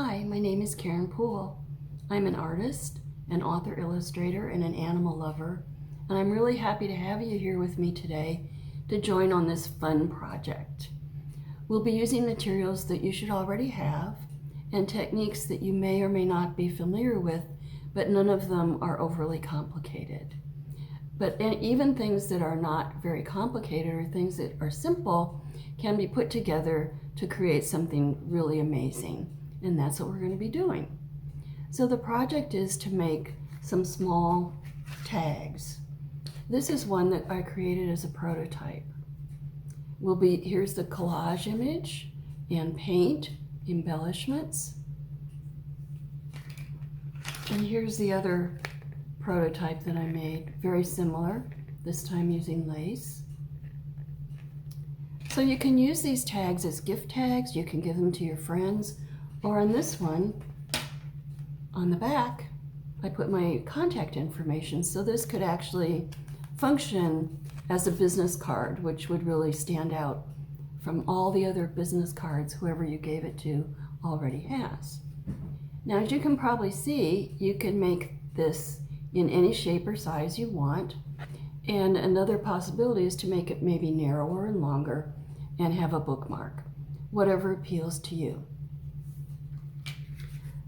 Hi, my name is Kaaren Poole. I'm an artist, an author, illustrator, and an animal lover, and I'm really happy to have you here with me today to join on this fun project. We'll be using materials that you should already have and techniques that you may or may not be familiar with, but none of them are overly complicated. But even things that are not very complicated or things that are simple can be put together to create something really amazing. And that's what we're going to be doing. So the project is to make some small tags. This is one that I created as a prototype. Here's the collage image and paint, embellishments. And here's the other prototype that I made, very similar, this time using lace. So you can use these tags as gift tags, you can give them to your friends, or on this one, on the back, I put my contact information, so this could actually function as a business card, which would really stand out from all the other business cards whoever you gave it to already has. Now, as you can probably see, you can make this in any shape or size you want, and another possibility is to make it maybe narrower and longer and have a bookmark, whatever appeals to you.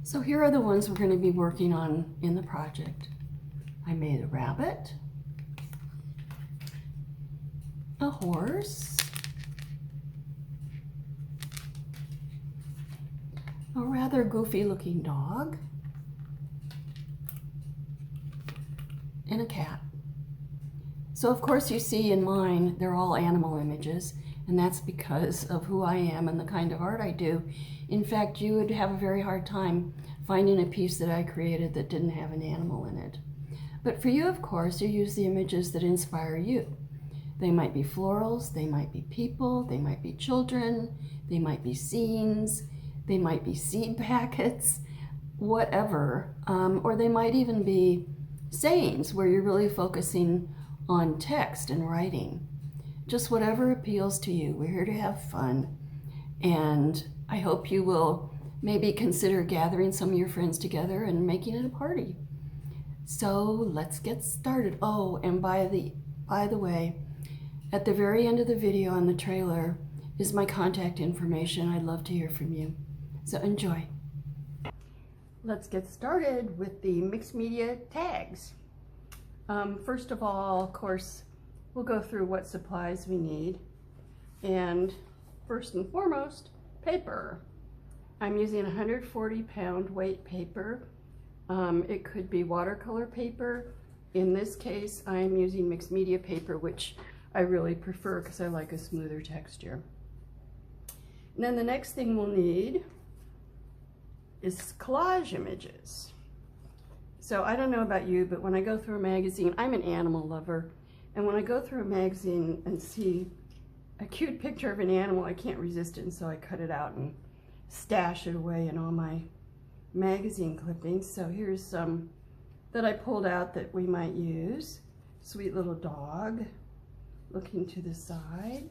So here are the ones we're going to be working on in the project. I made a rabbit, a horse, a rather goofy looking dog, and a cat. So of course you see in mine, they're all animal images, and that's because of who I am and the kind of art I do. In fact, you would have a very hard time finding a piece that I created that didn't have an animal in it. But for you, of course, you use the images that inspire you. They might be florals, they might be people, they might be children, they might be scenes, they might be seed packets, whatever. Or they might even be sayings where you're really focusing on text and writing. Just whatever appeals to you. We're here to have fun, and I hope you will maybe consider gathering some of your friends together and making it a party. So let's get started. Oh, and by the way, at the very end of the video on the trailer is my contact information. I'd love to hear from you. So enjoy. Let's get started with the mixed media tags. First of all, of course, we'll go through what supplies we need. And first and foremost, paper. I'm using 140-pound weight paper. It could be watercolor paper. In this case, I'm using mixed media paper, which I really prefer because I like a smoother texture. And then the next thing we'll need is collage images. So I don't know about you, but when I go through a magazine, I'm an animal lover, and when I go through a magazine and see a cute picture of an animal, I can't resist it, and so I cut it out and stash it away in all my magazine clippings. So here's some that I pulled out that we might use. Sweet little dog looking to the side.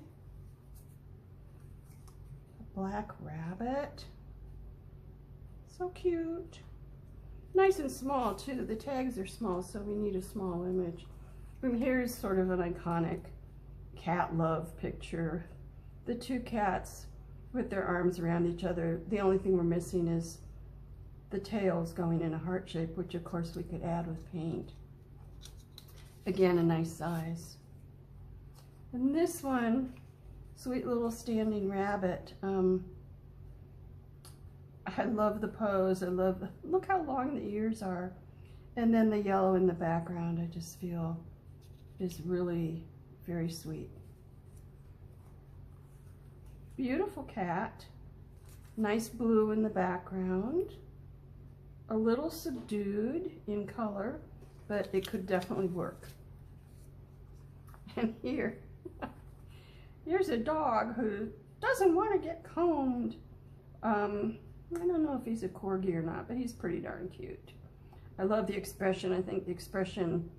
A black rabbit. So cute. Nice and small too. The tags are small, so we need a small image. And here's sort of an iconic cat love picture. The two cats with their arms around each other. The only thing we're missing is the tails going in a heart shape, which of course we could add with paint. Again, a nice size. And this one, sweet little standing rabbit. I love the pose. Look how long the ears are. And then the yellow in the background, I just feel is really very sweet. Beautiful cat. Nice blue in the background. A little subdued in color, but it could definitely work. And here's a dog who doesn't want to get combed. I don't know if he's a corgi or not, but he's pretty darn cute. I love the expression. I think the expression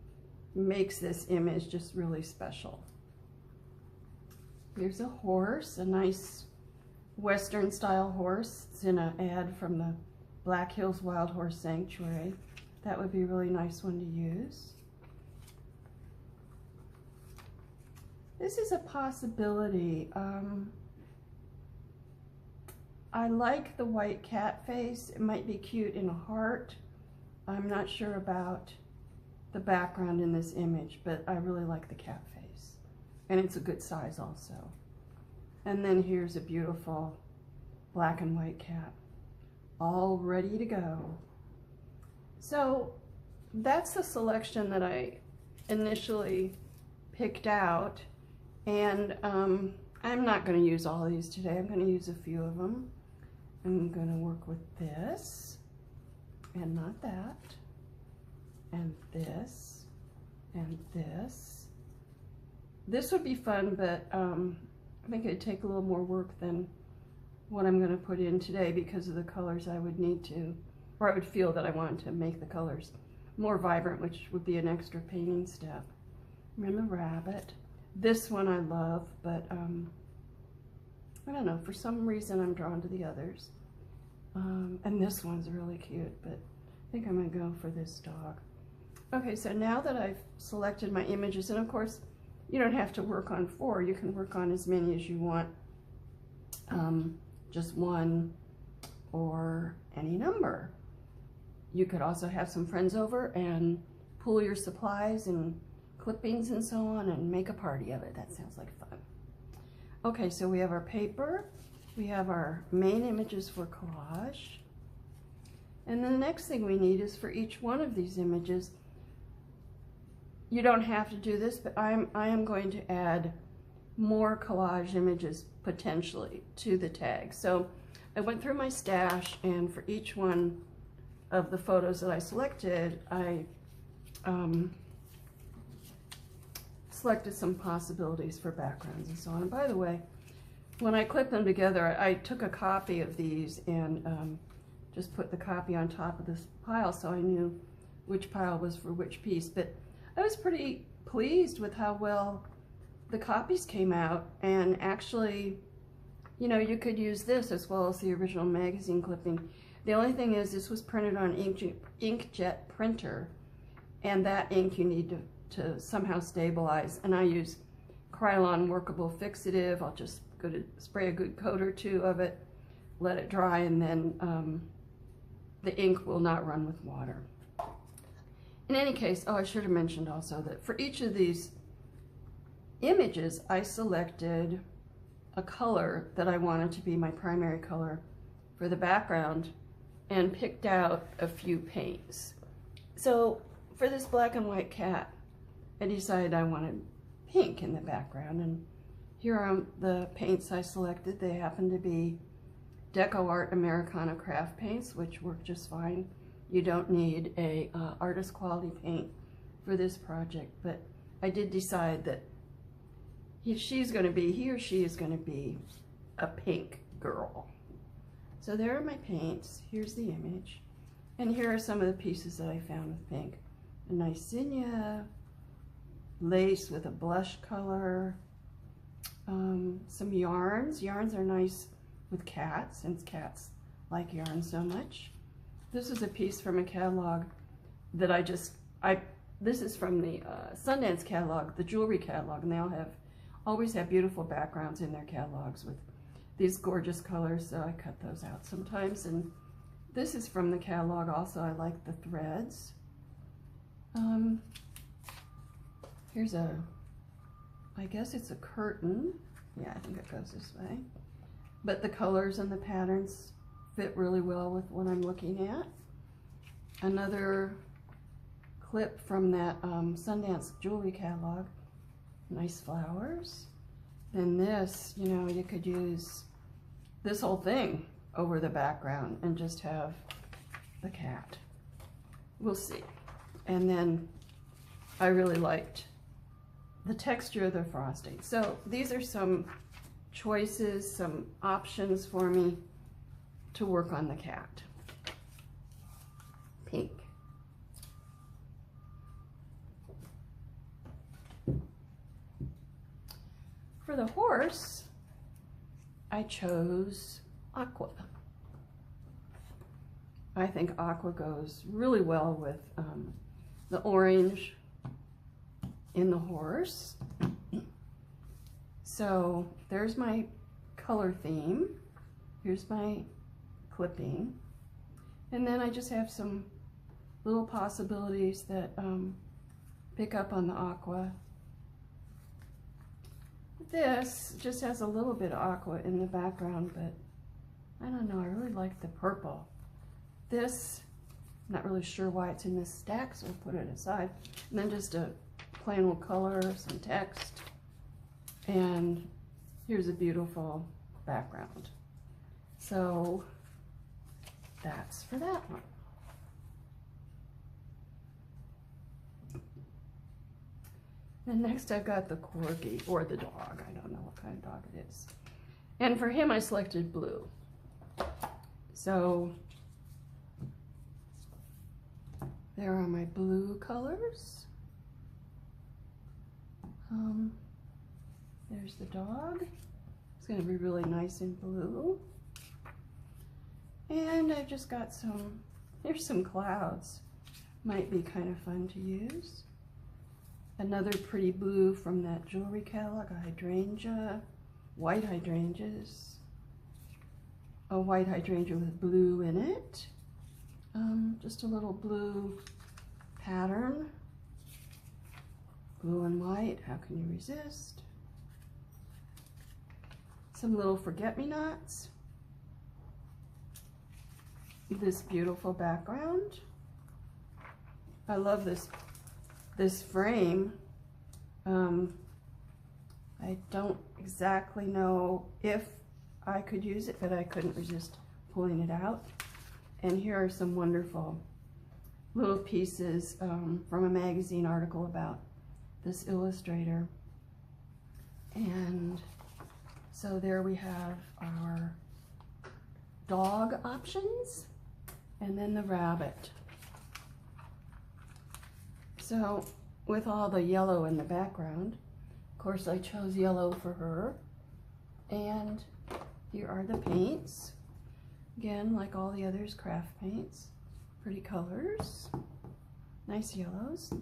makes this image just really special. Here's a horse, a nice Western style horse. It's in an ad from the Black Hills Wild Horse Sanctuary. That would be a really nice one to use. This is a possibility. I like the white cat face. It might be cute in a heart. I'm not sure about the background in this image, but I really like the cat face. And it's a good size also. And then here's a beautiful black and white cat, all ready to go. So that's the selection that I initially picked out. And I'm not going to use all of these today. I'm going to use a few of them. I'm going to work with this, and not that, and this, and this. This would be fun, but I think it'd take a little more work than what I'm going to put in today because of the colors I would need to, or I would feel that I wanted to make the colors more vibrant, which would be an extra painting step. And the rabbit. This one I love, but I don't know, for some reason I'm drawn to the others. And this one's really cute, but I think I'm going to go for this dog. Okay, so now that I've selected my images, and of course, you don't have to work on 4. You can work on as many as you want, just 1 or any number. You could also have some friends over and pool your supplies and clippings and so on and make a party of it. That sounds like fun. Okay, so we have our paper, we have our main images for collage, and then the next thing we need is for each one of these images, you don't have to do this, but I am going to add more collage images potentially to the tag. So I went through my stash, and for each one of the photos that I selected, I selected some possibilities for backgrounds and so on. And by the way, when I clip them together, I took a copy of these and just put the copy on top of this pile so I knew which pile was for which piece. But I was pretty pleased with how well the copies came out, and actually, you know, you could use this as well as the original magazine clipping. The only thing is this was printed on inkjet printer, and that ink you need to somehow stabilize, and I use Krylon workable fixative. I'll just go to spray a good coat or 2 of it, let it dry, and then the ink will not run with water. In any case, oh, I should have mentioned also that for each of these images, I selected a color that I wanted to be my primary color for the background and picked out a few paints. So for this black and white cat, I decided I wanted pink in the background, and here are the paints I selected. They happen to be Deco Art Americana craft paints, which work just fine. You don't need a artist quality paint for this project, but I did decide that he or she is going to be a pink girl. So there are my paints. Here's the image, and here are some of the pieces that I found with pink. A nice zinnia, lace with a blush color, some yarns. Yarns are nice with cats, since cats like yarn so much. This is a piece from a catalog that this is from the Sundance catalog, the jewelry catalog, and they always have beautiful backgrounds in their catalogs with these gorgeous colors, so I cut those out sometimes. And this is from the catalog also. I like the threads. Here's I guess it's a curtain. Yeah, I think it goes this way. But the colors and the patterns fit really well with what I'm looking at. Another clip from that Sundance jewelry catalog. Nice flowers. Then this, you know, you could use this whole thing over the background and just have the cat. We'll see. And then I really liked the texture of the frosting. So these are some choices, some options for me to work on the cat. Pink. For the horse, I chose aqua. I think aqua goes really well with the orange in the horse. So there's my color theme. Here's my clipping. And then I just have some little possibilities that pick up on the aqua. This just has a little bit of aqua in the background, but I don't know, I really like the purple. This, I'm not really sure why it's in this stack, so we'll put it aside. And then just a plain old color, some text, and here's a beautiful background. So that's for that one. And next I've got the corgi, or the dog. I don't know what kind of dog it is. And for him I selected blue. So there are my blue colors. There's the dog. It's going to be really nice in blue. And I've just got here's some clouds. Might be kind of fun to use. Another pretty blue from that jewelry catalog, a hydrangea, white hydrangeas. A white hydrangea with blue in it. Just a little blue pattern. Blue and white, how can you resist? Some little forget-me-nots. This beautiful background. I love this frame. I don't exactly know if I could use it, but I couldn't resist pulling it out. And here are some wonderful little pieces from a magazine article about this illustrator. And so there we have our dog options, and then the rabbit. So with all the yellow in the background, of course I chose yellow for her. And here are the paints. Again, like all the others, craft paints. Pretty colors, nice yellows.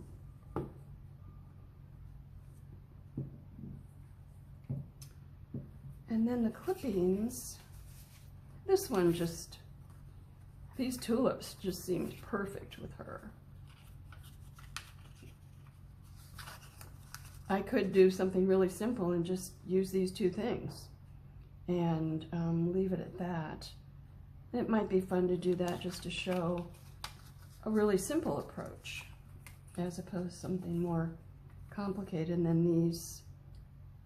And then the clippings, this one just, these tulips just seemed perfect with her. I could do something really simple and just use these two things and leave it at that. It might be fun to do that just to show a really simple approach as opposed to something more complicated. And then these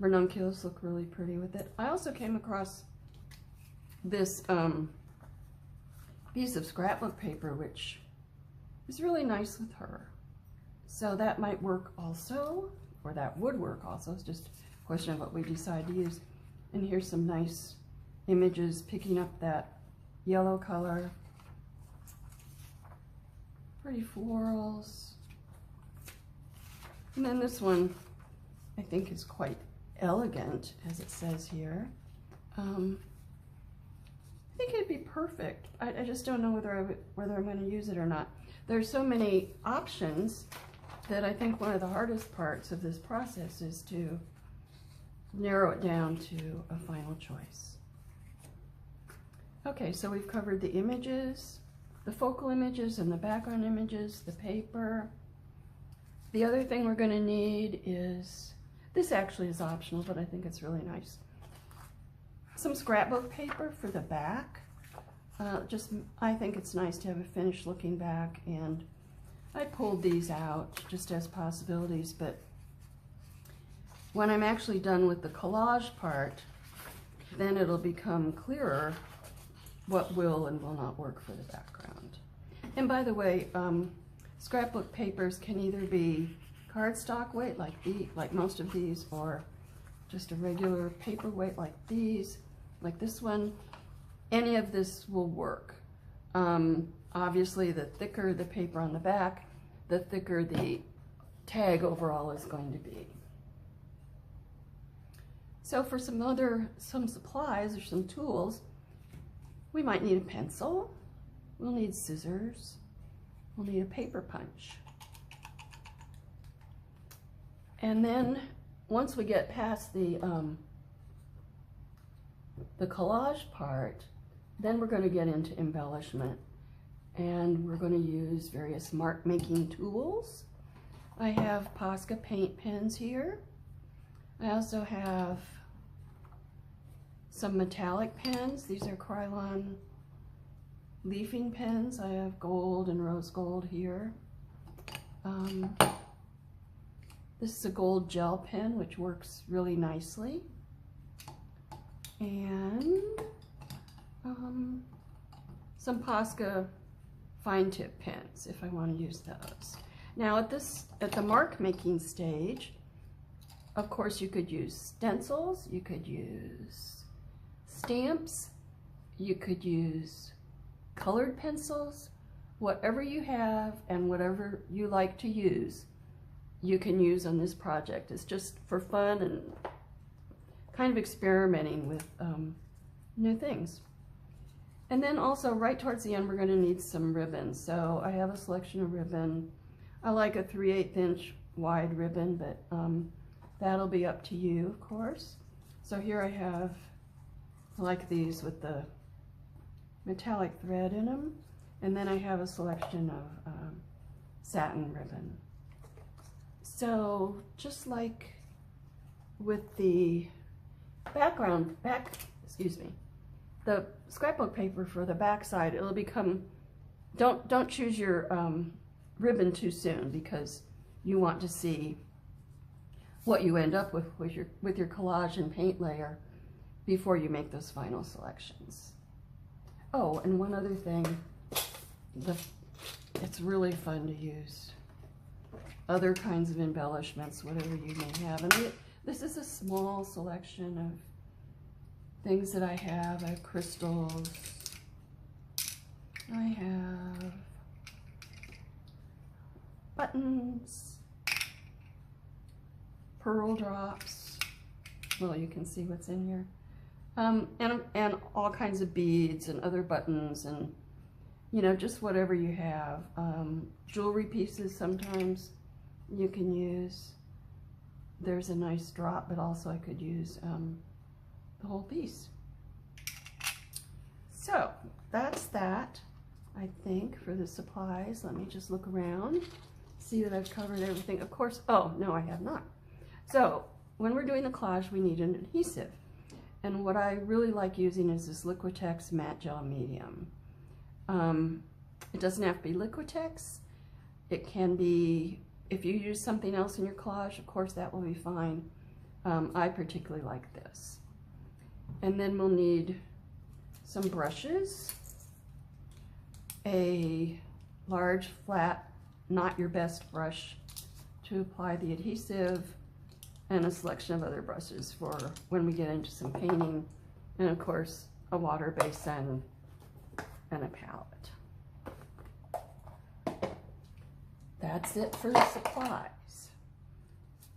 ranunculus look really pretty with it. I also came across this piece of scrapbook paper, which is really nice with her. So that might work also, or that would work also. It's just a question of what we decide to use. And here's some nice images picking up that yellow color. Pretty florals. And then this one I think is quite elegant, as it says here. I think it'd be perfect. I just don't know whether I'm going to use it or not. There's so many options that I think one of the hardest parts of this process is to narrow it down to a final choice. Okay, so we've covered the images, the focal images and the background images, the paper. The other thing we're going to need is, this actually is optional, but I think it's really nice, some scrapbook paper for the back. I think it's nice to have a finished looking back, and I pulled these out just as possibilities, but when I'm actually done with the collage part, then it'll become clearer what will and will not work for the background. And by the way, scrapbook papers can either be cardstock weight like most of these, or just a regular paper weight like these, like this one. Any of this will work. Obviously, the thicker the paper on the back, the thicker the tag overall is going to be. So for some supplies or some tools, we might need a pencil, we'll need scissors, we'll need a paper punch. And then once we get past the collage part, then we're going to get into embellishment. And we're going to use various mark making tools. I have Posca paint pens here. I also have some metallic pens. These are Krylon leafing pens. I have gold and rose gold here. This is a gold gel pen, which works really nicely. And some Posca fine tip pens if I want to use those. Now at the mark making stage, of course you could use stencils, you could use stamps, you could use colored pencils, whatever you have and whatever you like to use, you can use on this project. It's just for fun and kind of experimenting with new things. And then also right towards the end, we're going to need some ribbon. So I have a selection of ribbon. I like a 3/8 inch wide ribbon, but that'll be up to you, of course. So here I like these with the metallic thread in them. And then I have a selection of satin ribbon. So just like with the the scrapbook paper for the back side, it'll become, don't choose your ribbon too soon, because you want to see what you end up with your collage and paint layer before you make those final selections. Oh, and one other thing, it's really fun to use other kinds of embellishments, whatever you may have. And this is a small selection of things that I have. I have crystals. I have buttons, pearl drops. Well, you can see what's in here. And all kinds of beads and other buttons and, you know, just whatever you have. Jewelry pieces sometimes you can use. There's a nice drop, but also I could use the whole piece. So that's that, I think, for the supplies. Let me just look around, see that I've covered everything. Of course, oh, no, I have not. So when we're doing the collage, we need an adhesive. And what I really like using is this Liquitex Matte Gel Medium. It doesn't have to be Liquitex. It can be, if you use something else in your collage, of course, that will be fine. I particularly like this. And then we'll need some brushes, a large, flat, not your best brush to apply the adhesive, and a selection of other brushes for when we get into some painting, and of course a water basin and a palette. That's it for the supplies.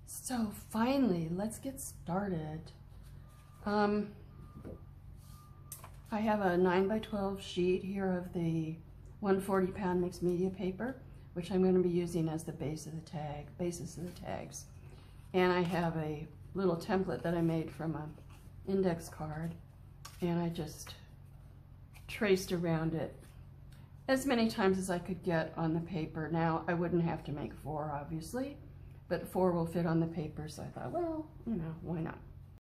So finally, let's get started. I have a 9x12 sheet here of the 140-pound mixed media paper, which I'm going to be using as the basis of the tags. And I have a little template that I made from an index card, and I just traced around it as many times as I could get on the paper. Now, I wouldn't have to make 4, obviously, but 4 will fit on the paper, so I thought, well, you know, why not?